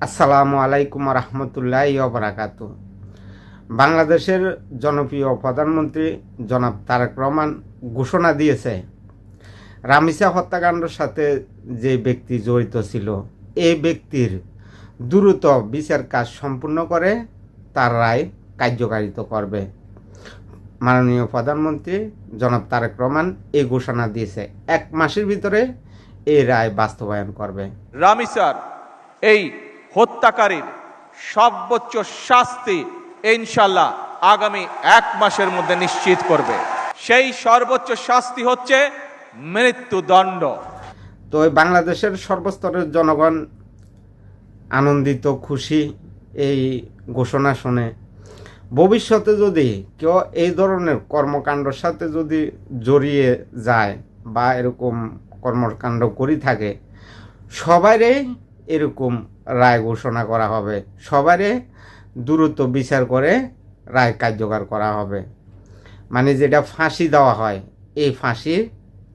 আসসালামু আলাইকুম রহমতুল্লাহি ওয়া বারাকাতু। বাংলাদেশের জনপ্রিয় প্রধানমন্ত্রী জনাব তারেক রহমান ঘোষণা দিয়েছে, রামিসা হত্যাকাণ্ডের সাথে যে ব্যক্তি জড়িত ছিল এই ব্যক্তির দ্রুত বিচার কাজ সম্পূর্ণ করে তার রায় কার্যকারিত করবে। মাননীয় প্রধানমন্ত্রী জনাব তারেক রহমান এই ঘোষণা দিয়েছে, 1 মাসের ভিতরে এই রায় বাস্তবায়ন করবে। রামিসার এই হত্যাকারীর সর্বোচ্চ শাস্তি ইনশাল্লাহ আগামী 1 মাসের মধ্যে নিশ্চিত করবে। সেই সর্বোচ্চ শাস্তি হচ্ছে মৃত্যুদণ্ড। তো বাংলাদেশের সর্বস্তরের জনগণ আনন্দিত, খুশি এই ঘোষণা শুনে। ভবিষ্যতে যদি কেউ এই ধরনের কর্মকাণ্ডের সাথে যদি জড়িয়ে যায় বা এরকম কর্মকাণ্ড করে থাকে, সবারই এরকম রায় ঘোষণা করা হবে, সবারই দ্রুত বিচার করে রায় কার্যকর করা হবে। মানে যেটা ফাঁসি দেওয়া হয়, এই ফাঁসি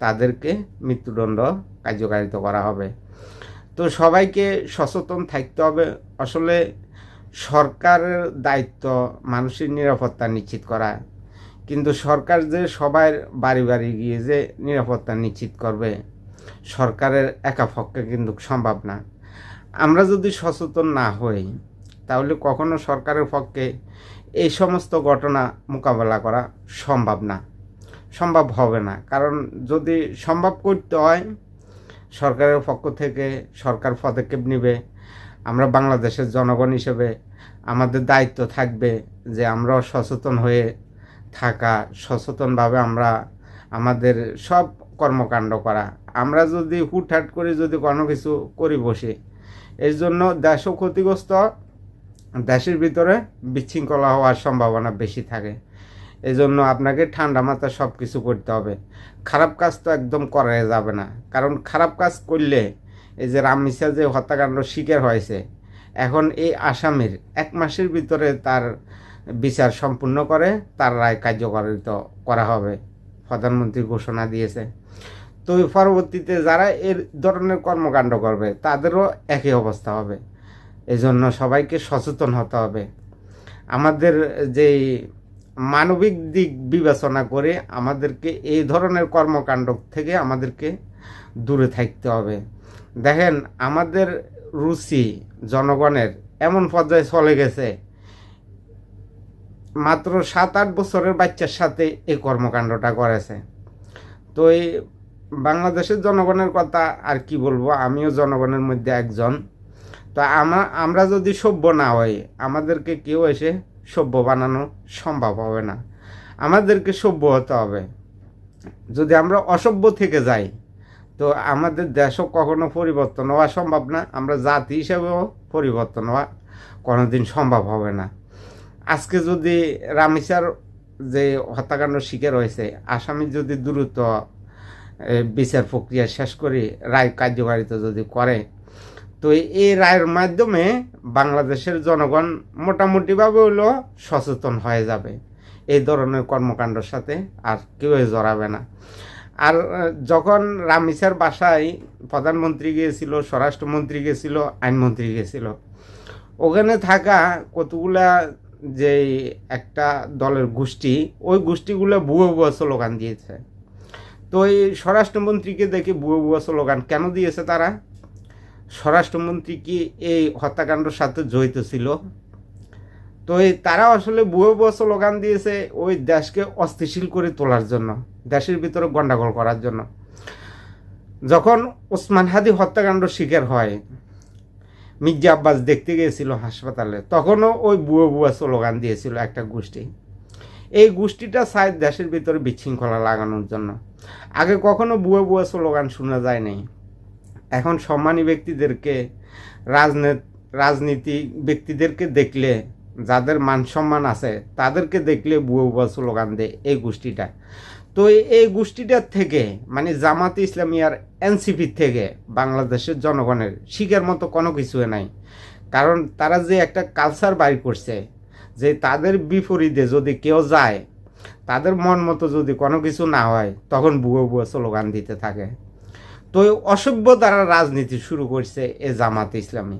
তাদেরকে মৃত্যুদণ্ড কার্যকারিত করা হবে। তো সবাইকে সচেতন থাকতে হবে। আসলে সরকারের দায়িত্ব মানুষের নিরাপত্তা নিশ্চিত করা, কিন্তু সরকার যে সবার বাড়ি বাড়ি গিয়ে যে নিরাপত্তা নিশ্চিত করবে, সরকারের একা পক্ষে কিন্তু সম্ভব না। আমরা যদি সচেতন না হই তাহলে কখনো সরকারের পক্ষে এই সমস্ত ঘটনা মোকাবেলা করা সম্ভব হবে না। কারণ যদি সম্ভব করতে হয়, সরকারের পক্ষ থেকে সরকার পদক্ষেপ নেবে। আমরা বাংলাদেশের জনগণ হিসেবে আমাদের দায়িত্ব থাকবে যে আমরা সচেতন হয়ে থাকা, সচেতনভাবে আমরা আমাদের সব কর্মকাণ্ড করা। আমরা যদি হুটহাট করে যদি কোনো কিছু করি বসে, এর জন্য দেশও ক্ষতিগ্রস্ত, দেশের ভিতরে বিশৃঙ্খলা হওয়ার সম্ভাবনা বেশি থাকে। এই জন্য আপনাকে ঠান্ডা মাথায় সব কিছু করতে হবে। খারাপ কাজ তো একদম করা যাবে না, কারণ খারাপ কাজ করলে এই যে রামিসা যে হত্যাকাণ্ড শিকার হয়েছে, এখন এই আসামির 1 মাসের ভিতরে তার বিচার সম্পূর্ণ করে তার রায় কার্যকারিত করা হবে, প্রধানমন্ত্রী ঘোষণা দিয়েছে। তো পরবর্তীতে যারা এর ধরনের কর্মকাণ্ড করবে তাদেরও একই অবস্থা হবে। এই জন্য সবাইকে সচেতন হতে হবে। আমাদের যেই মানবিক দিক বিবেচনা করে আমাদেরকে এই ধরনের কর্মকাণ্ড থেকে আমাদেরকে দূরে থাকতে হবে। দেখেন, আমাদের রুচি জনগণের এমন পর্যায়ে চলে গেছে, মাত্র 7-8 বছরের বাচ্চার সাথে এই কর্মকাণ্ডটা করেছে। তো এই বাংলাদেশের জনগণের কথা আর কি বলবো, আমিও জনগণের মধ্যে একজন। তো আমরা যদি সভ্য না হই, আমাদেরকে কেউ এসে সভ্য বানানো সম্ভব হবে না। আমাদেরকে সভ্য হতে হবে। যদি আমরা অসভ্য থেকে যাই তো আমাদের দেশও কখনো পরিবর্তন হওয়া সম্ভব না, আমরা জাতি হিসেবেও পরিবর্তন হওয়া কোনোদিন সম্ভব হবে না। আজকে যদি রামিসার যে হত্যাকাণ্ড শিকার হয়েছে, আসামি যদি দ্রুত বিচার প্রক্রিয়া শেষ করে রায় কার্যকারিত যদি করে, তো এই রায়ের মাধ্যমে বাংলাদেশের জনগণ মোটামুটিভাবে হলেও সচেতন হয়ে যাবে, এই ধরনের কর্মকাণ্ডের সাথে আর কেউ জড়াবে না। আর যখন রামিসার বাসায় প্রধানমন্ত্রী গিয়েছিল, স্বরাষ্ট্রমন্ত্রী গিয়েছিল, আইনমন্ত্রী গিয়েছিল, ওখানে থাকা কতগুলা যে একটা দলের গোষ্ঠী, ওই গোষ্ঠীগুলো ভুয়ো স্লোগান দিয়েছে। তো এই স্বরাষ্ট্রমন্ত্রীকে দেখে ভুয়ো স্লোগান কেন দিয়েছে তারা? স্বরাষ্ট্রমন্ত্রী কি এই হত্যাকাণ্ডের সাথে জড়িত ছিল? তো তারা আসলে ভুয়ো স্লোগান দিয়েছে ওই দেশকে অস্থিতিশীল করে তোলার জন্য, দেশের ভিতরে গন্ডগোল করার জন্য। যখন ওসমান হাদি হত্যাকাণ্ড শিকার হয়, মির্জা আব্বাস দেখতে গিয়েছিল হাসপাতালে, তখনও ওই ভুয়ো স্লোগান দিয়েছিল একটা গোষ্ঠী। এই গোষ্ঠীটা চায় দেশের ভিতরে বিশৃঙ্খলা লাগানোর জন্য। আগে কখনো ভুয়ো স্লোগান শোনা যায় নাই। এখন সম্মানী ব্যক্তিদেরকে, রাজনীতি ব্যক্তিদেরকে দেখলে, যাদের মান সম্মান আছে তাদেরকে দেখলে ভুয়ো স্লোগান দেয় এই গোষ্ঠীটা। তো এই গোষ্ঠীটার থেকে, মানে জামাতে ইসলামী আর এনসিপির থেকে বাংলাদেশের জনগণের শিখার মতো কোনো কিছু নাই। কারণ তারা যে একটা কালচার বাইর করছে যে তাদের বিপরীতে যদি কেউ যায়, তাদের মন মতো যদি কোনো কিছু না হয়, তখন ভুয়ো স্লোগান দিতে থাকে। তো অসভ্য দ্বারা রাজনীতি শুরু করছে এ জামাতে ইসলামী।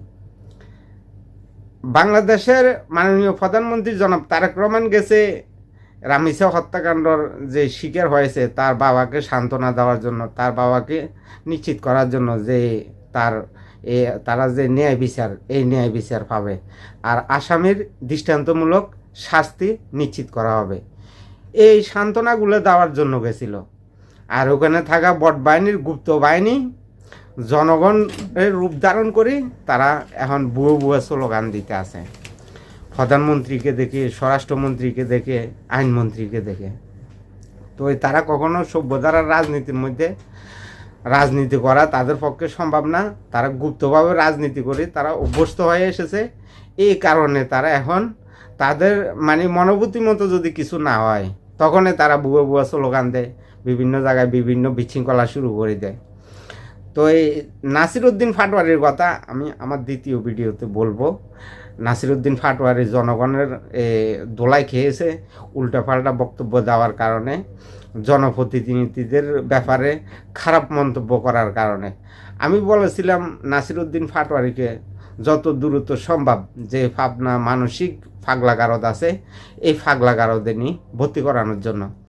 বাংলাদেশের মাননীয় প্রধানমন্ত্রী জনাব তারেক রহমান গেছে রামিসা হত্যাকাণ্ডর যে শিকার হয়েছে তার বাবাকে সান্ত্বনা দেওয়ার জন্য, তার বাবাকে নিশ্চিত করার জন্য যে তার তারা যে ন্যায় বিচার, এই ন্যায় বিচার পাবে আর আসামির দৃষ্টান্তমূলক শাস্তি নিশ্চিত করা হবে, এই সান্ত্বনাগুলো দেওয়ার জন্য গেছিল। আর ওখানে থাকা বট বাহিনীর গুপ্ত বাহিনী জনগণের রূপ ধারণ করে তারা এখন বুয়ো বুয়ো স্লোগান দিতে আছে, প্রধানমন্ত্রীকে দেখে, স্বরাষ্ট্রমন্ত্রীকে দেখে, আইনমন্ত্রীকে দেখে। তো তারা কখনো সভ্যতার রাজনীতির মধ্যে রাজনীতি করা তাদের পক্ষে সম্ভব না, তারা গুপ্তভাবে রাজনীতি করে তারা অভ্যস্ত হয়ে এসেছে। এই কারণে তারা এখন তাদের মানে মনোভূতি মতো যদি কিছু না হয় তখনই তারা বুয়ো বুয়ো স্লোগান দেয়, বিভিন্ন জায়গায় বিভিন্ন বিশৃঙ্খলা শুরু করে দেয়। তো এই নাসিরউদ্দিন পাটোয়ারির কথা আমি আমার দ্বিতীয় ভিডিওতে বলবো। নাসিরউদ্দিন পাটোয়ারি জনগণের দোলাই খেয়েছে উল্টাপাল্টা বক্তব্য দেওয়ার কারণে, জনপ্রতিনিধিদের ব্যাপারে খারাপ মন্তব্য করার কারণে। আমি বলেছিলাম নাসিরউদ্দিন পাটোয়ারিকে যত দ্রুত সম্ভব যে ভাবনা মানসিক ফাগলা গারদ আছে এই ফাগলা গারদে নিয়ে ভর্তি করানোর জন্য।